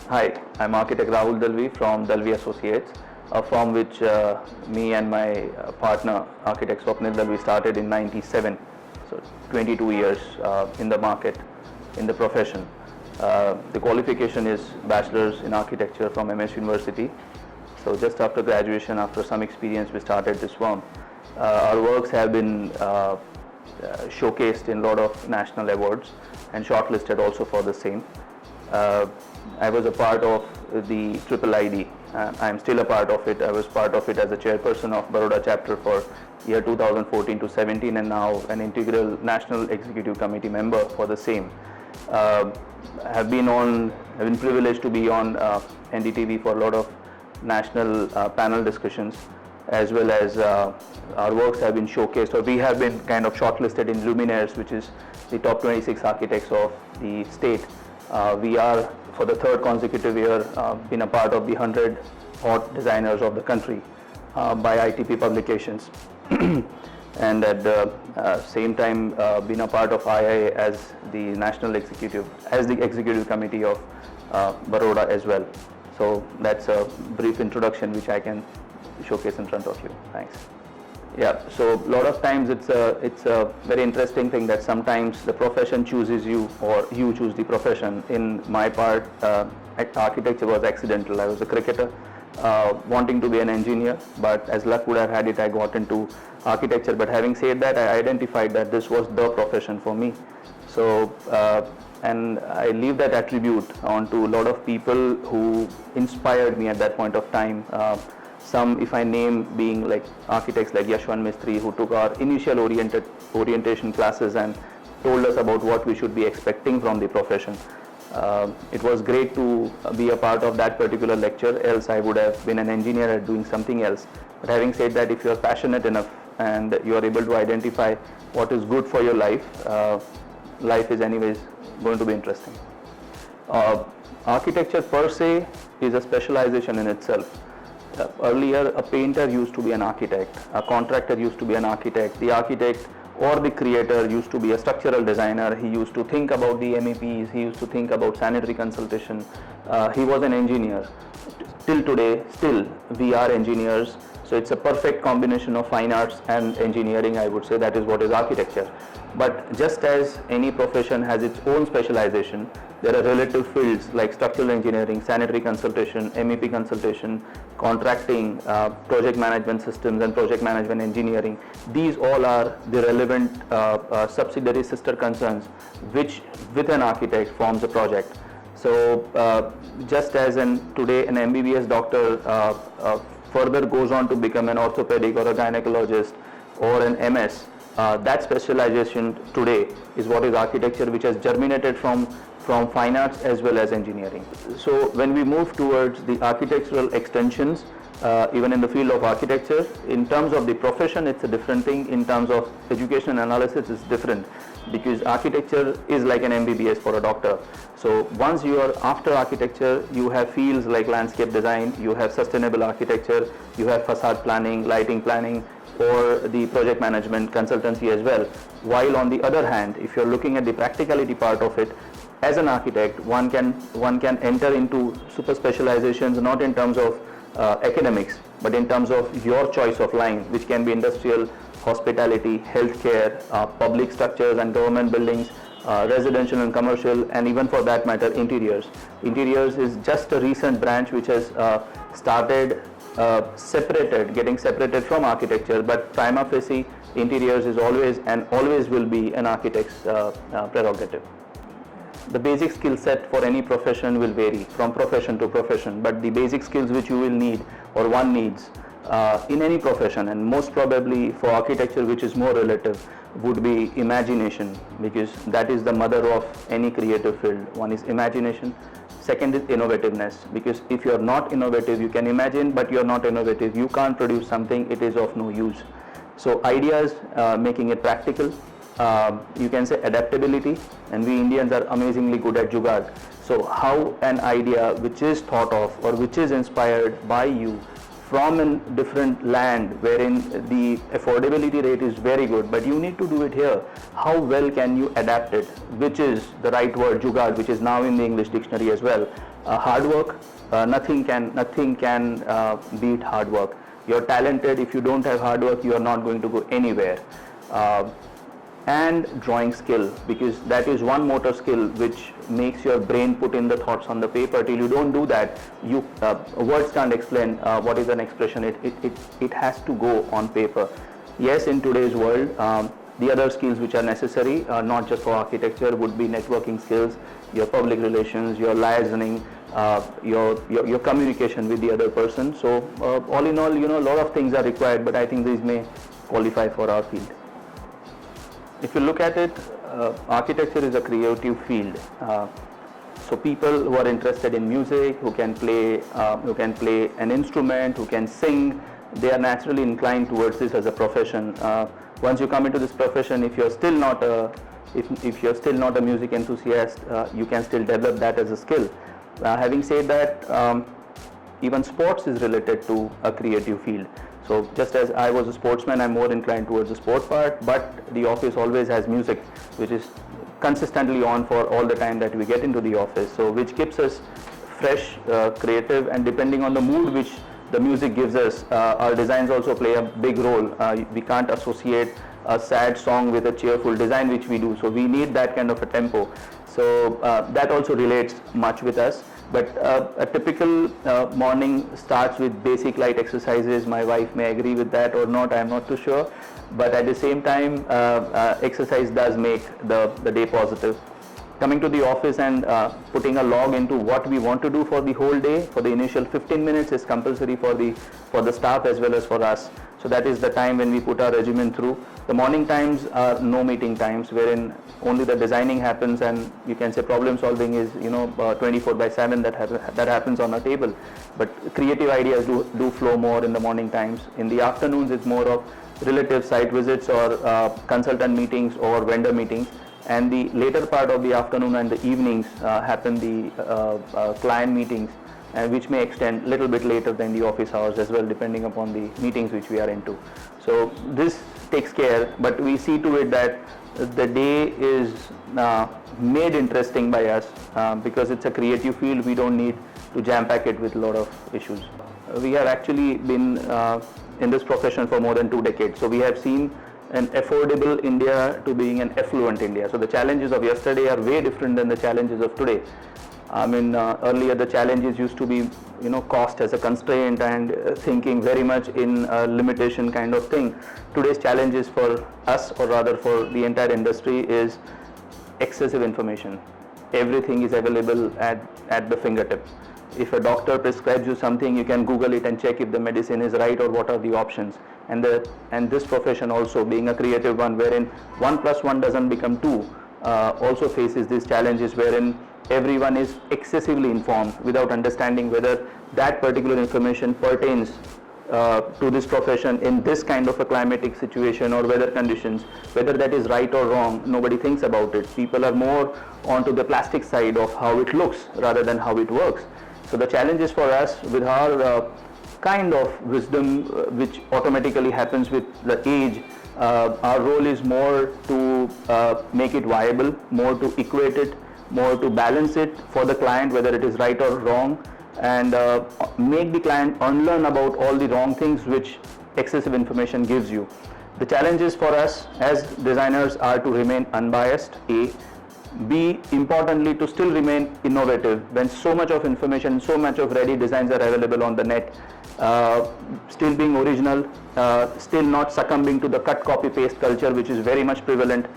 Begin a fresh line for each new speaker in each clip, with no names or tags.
Hi, I'm architect Rahul Dalvi from Dalvi Associates, a firm which me and my partner, architect Swapnil Dalvi, started in '97. So 22 years in the market, in the profession. The qualification is Bachelor's in Architecture from MS University. So just after graduation, after some experience, we started this firm. Our works have been showcased in a lot of national awards and shortlisted also for the same. I was a part of the Triple ID. I'm still a part of it. I was part of it as a chairperson of Baroda chapter for year 2014 to 17, and now an integral national executive committee member for the same. Have been privileged to be on NDTV for a lot of national panel discussions, as well as our works have been showcased, or we have been kind of shortlisted in Luminaires, which is the top 26 architects of the state. We are, for the third consecutive year, been a part of the 100 hot designers of the country by ITP publications, and at the same time been a part of II as the national executive, as the executive committee of Baroda as well. So that's a brief introduction which I can showcase in front of you. Thanks. Yeah, so a lot of times it's a very interesting thing that sometimes the profession chooses you or you choose the profession. In my part, architecture was accidental. I was a cricketer wanting to be an engineer, but as luck would have had it, I got into architecture. But having said that, I identified that this was the profession for me. So, and I leave that attribute on to a lot of people who inspired me at that point of time. Some, if I name, being like architects like Yashwant Mistry, who took our initial orientation classes and told us about what we should be expecting from the profession. It was great to be a part of that particular lecture, else I would have been an engineer at doing something else. But having said that, if you are passionate enough and you are able to identify what is good for your life, life is anyways going to be interesting. Architecture per se is a specialization in itself. Earlier, a painter used to be an architect, a contractor used to be an architect, the architect or the creator used to be a structural designer. He used to think about the MEPs, he used to think about sanitary consultation. He was an engineer. Till today, still we are engineers. So it's a perfect combination of fine arts and engineering. I would say that is what is architecture. But just as any profession has its own specialization, there are relative fields like structural engineering, sanitary consultation, MEP consultation, contracting, project management systems and project management engineering. These all are the relevant subsidiary sister concerns which with an architect forms a project. So just as today an MBBS doctor further goes on to become an orthopedic or a gynecologist or an MS, that specialization today is what is architecture, which has germinated from fine arts as well as engineering. So when we move towards the architectural extensions, even in the field of architecture, in terms of the profession it's a different thing, in terms of education analysis it's different, because architecture is like an MBBS for a doctor. So once you are after architecture, you have fields like landscape design, you have sustainable architecture, you have facade planning, lighting planning, or the project management consultancy as well. While on the other hand, if you're looking at the practicality part of it, as an architect, one can enter into super specializations, not in terms of academics, but in terms of your choice of line, which can be industrial, hospitality, healthcare, public structures and government buildings, residential and commercial, and even for that matter, interiors. Interiors is just a recent branch which has started getting separated from architecture, but prima facie, interiors is always and always will be an architect's prerogative. The basic skill set for any profession will vary from profession to profession, but the basic skills which you will need or one needs in any profession, and most probably for architecture, which is more relative, would be imagination, because that is the mother of any creative field. One is imagination. Second is innovativeness, because if you are not innovative, you can imagine, but you are not innovative, you can't produce something, it is of no use. So ideas, making it practical. You can say adaptability, and we Indians are amazingly good at jugaad. So how an idea which is thought of or which is inspired by you from a different land wherein the affordability rate is very good, but you need to do it here. How well can you adapt it? Which is the right word, jugaad, which is now in the English dictionary as well. Hard work, nothing can beat hard work. You're talented. If you don't have hard work, you are not going to go anywhere. And drawing skill, because that is one motor skill which makes your brain put in the thoughts on the paper. Till you don't do that, you words can't explain what is an expression. It has to go on paper. Yes, in today's world, the other skills which are necessary, not just for architecture, would be networking skills, your public relations, your liaising, your communication with the other person. So all in all, a lot of things are required, but I think these may qualify for our field. If you look at it, architecture is a creative field. So people who are interested in music, who can play an instrument, who can sing, they are naturally inclined towards this as a profession. Once you come into this profession, if you're still not a music enthusiast, you can still develop that as a skill. Having said that, even sports is related to a creative field. So just as I was a sportsman, I'm more inclined towards the sport part, but the office always has music, which is consistently on for all the time that we get into the office. So which keeps us fresh, creative, and depending on the mood which the music gives us, our designs also play a big role. We can't associate a sad song with a cheerful design which we do. So we need that kind of a tempo. So that also relates much with us. But a typical morning starts with basic light exercises. My wife may agree with that or not, I'm not too sure. But at the same time, exercise does make the day positive. Coming to the office and putting a log into what we want to do for the whole day, for the initial 15 minutes is compulsory for the staff as well as for us. So that is the time when we put our regimen through. The morning times are no meeting times, wherein only the designing happens, and you can say problem solving is 24/7 that happens on a table. But creative ideas do flow more in the morning times. In the afternoons, it's more of relative site visits or consultant meetings or vendor meetings. And the later part of the afternoon and the evenings happen the client meetings, which may extend a little bit later than the office hours as well, depending upon the meetings which we are into. So this takes care, but we see to it that the day is made interesting by us because it's a creative field. We don't need to jam pack it with a lot of issues. We have actually been in this profession for more than 2 decades. So we have seen an affordable India to being an affluent India. So the challenges of yesterday are way different than the challenges of today. I mean, earlier the challenges used to be, cost as a constraint and thinking very much in a limitation kind of thing. Today's challenges for us, or rather for the entire industry, is excessive information. Everything is available at the fingertip. If a doctor prescribes you something, you can Google it and check if the medicine is right or what are the options. And this profession also, being a creative one, wherein 1 + 1 doesn't become 2, also faces these challenges wherein everyone is excessively informed without understanding whether that particular information pertains to this profession in this kind of a climatic situation or weather conditions. Whether that is right or wrong, nobody thinks about it. People are more onto the plastic side of how it looks rather than how it works. So the challenges for us with our kind of wisdom which automatically happens with the age, our role is more to make it viable, more to equate it, more to balance it for the client, whether it is right or wrong, and make the client unlearn about all the wrong things which excessive information gives you. The challenges for us as designers are to remain unbiased, A. B, importantly, to still remain innovative when so much of information, so much of ready designs are available on the net. Still being original, still not succumbing to the cut, copy, paste culture which is very much prevalent,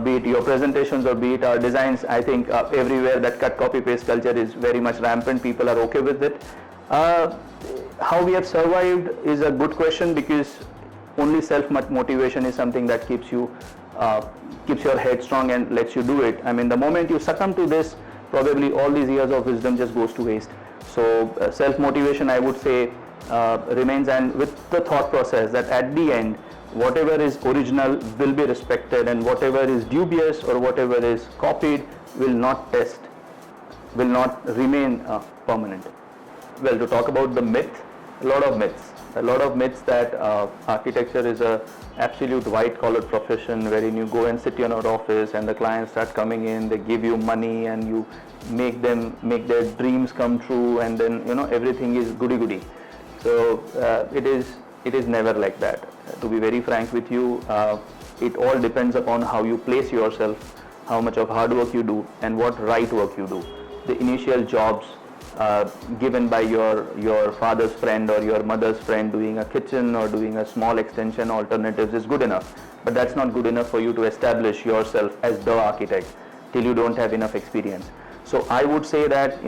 be it your presentations or be it our designs. I think everywhere that cut, copy, paste culture is very much rampant. People are okay with it. How we have survived is a good question, because only self-motivation is something that keeps your head strong and lets you do it. I mean, the moment you succumb to this, probably all these years of wisdom just goes to waste. So self-motivation, I would say, remains, and with the thought process that at the end, whatever is original will be respected, and whatever is dubious or whatever is copied will not remain permanent. Well, to talk about the myth, A lot of myths that architecture is a absolute white collar profession wherein you go and sit in your office and the clients start coming in, they give you money and you make their dreams come true, and then everything is goody goody. So it is never like that. To be very frank with you, it all depends upon how you place yourself, how much of hard work you do, and what right work you do. The initial jobs given by your father's friend or your mother's friend doing a kitchen or doing a small extension alternatives is good enough, but that's not good enough for you to establish yourself as the architect till you don't have enough experience. So I would say that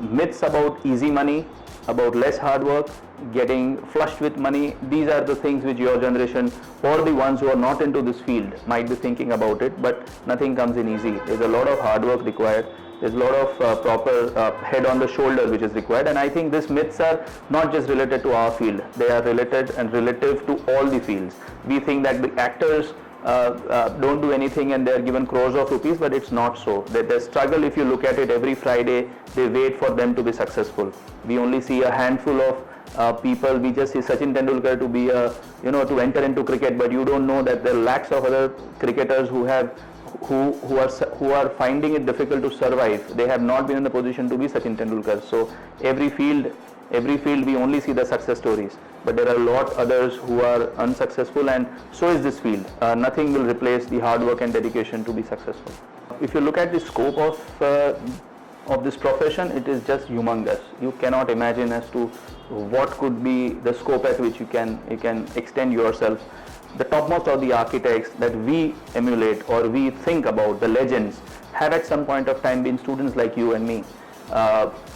myths about easy money, about less hard work, getting flushed with money, these are the things which your generation or the ones who are not into this field might be thinking about it, but nothing comes in easy. There's a lot of hard work required. There's a lot of proper head on the shoulder which is required, and I think these myths are not just related to our field, they are related and relative to all the fields. We think that the actors don't do anything and they are given crores of rupees, but it's not so. They struggle. If you look at it, every Friday they wait for them to be successful. We only see a handful of people. We just see Sachin Tendulkar to be to enter into cricket, but you don't know that there are lakhs of other cricketers who are finding it difficult to survive. They have not been in the position to be Sachin Tendulkar. So every field we only see the success stories, but there are a lot others who are unsuccessful, and so is this field. Nothing will replace the hard work and dedication to be successful. If you look at the scope of this profession, it is just humongous. You cannot imagine as to what could be the scope at which you can extend yourself. The topmost of the architects that we emulate or we think about, the legends, have at some point of time been students like you and me.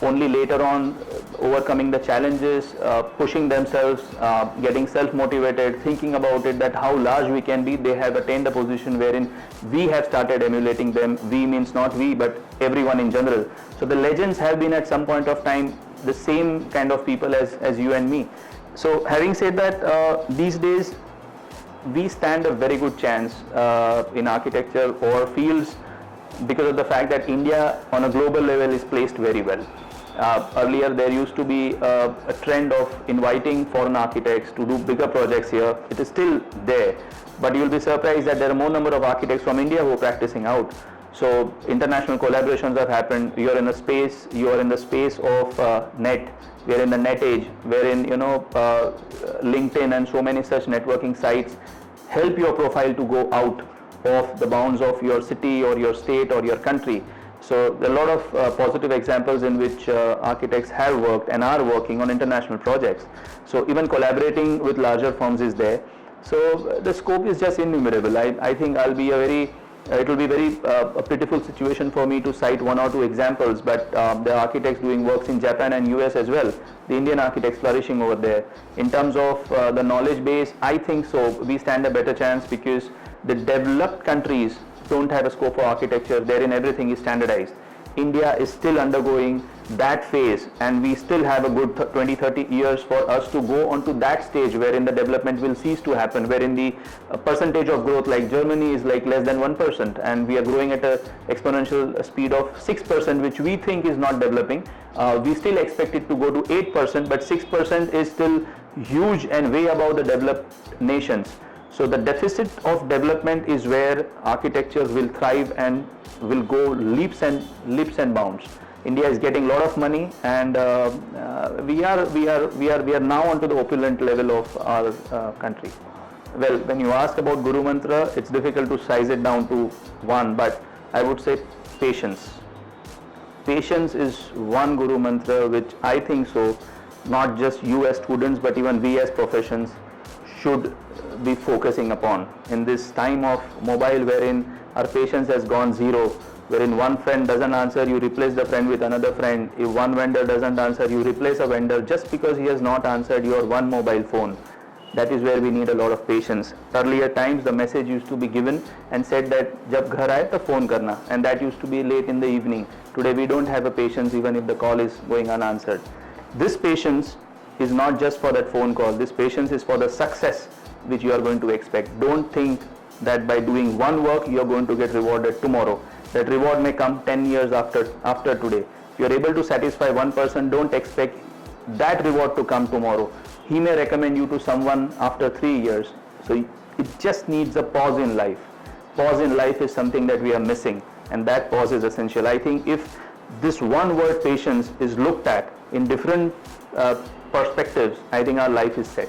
Only later on, overcoming the challenges, pushing themselves, getting self-motivated, thinking about it, that how large we can be, they have attained a position wherein we have started emulating them. We means not we, but everyone in general. So the legends have been at some point of time the same kind of people as you and me. So having said that, these days we stand a very good chance in architecture or fields, because of the fact that India on a global level is placed very well. Earlier there used to be a trend of inviting foreign architects to do bigger projects here. It is still there, but you will be surprised that there are more number of architects from India who are practicing out. So international collaborations have happened. You are in the space of net. We are in the net age, wherein LinkedIn and so many such networking sites help your profile to go out of the bounds of your city or your state or your country. So there are a lot of positive examples in which architects have worked and are working on international projects. So even collaborating with larger firms is there. So the scope is just innumerable. I think it will be very a pitiful situation for me to cite one or two examples, but the architects doing works in Japan and US as well, the Indian architects flourishing over there. In terms of the knowledge base, I think so we stand a better chance, because the developed countries don't have a scope for architecture, therein everything is standardized. India is still undergoing that phase, and we still have a good 20-30 years for us to go onto that stage wherein the development will cease to happen, wherein the percentage of growth, like Germany, is like less than 1%, and we are growing at an exponential speed of 6%, which we think is not developing. We still expect it to go to 8%, but 6% is still huge and way above the developed nations. So the deficit of development is where architecture will thrive and will go leaps and bounds. India is getting a lot of money, and we are now onto the opulent level of our country. Well, when you ask about Guru Mantra, it's difficult to size it down to one, but I would say patience. Patience is one Guru Mantra which I think so, not just you as students, but even we as professions should be focusing upon. In this time of mobile wherein our patience has gone zero, wherein one friend doesn't answer, you replace the friend with another friend. If one vendor doesn't answer, you replace a vendor just because he has not answered your one mobile phone. That is where we need a lot of patience. Earlier times the message used to be given and said that jab ghar aaye to phone karna, and that used to be late in the evening. Today we don't have a patience even if the call is going unanswered. This patience is not just for that phone call. This patience is for the success which you are going to expect. Don't think that by doing one work you are going to get rewarded tomorrow. That reward may come 10 years after today. If you are able to satisfy one person, don't expect that reward to come tomorrow. He may recommend you to someone after 3 years. So it just needs a pause in life. Pause in life is something that we are missing, and that pause is essential. I think if this one word patience is looked at in different perspectives, I think our life is set.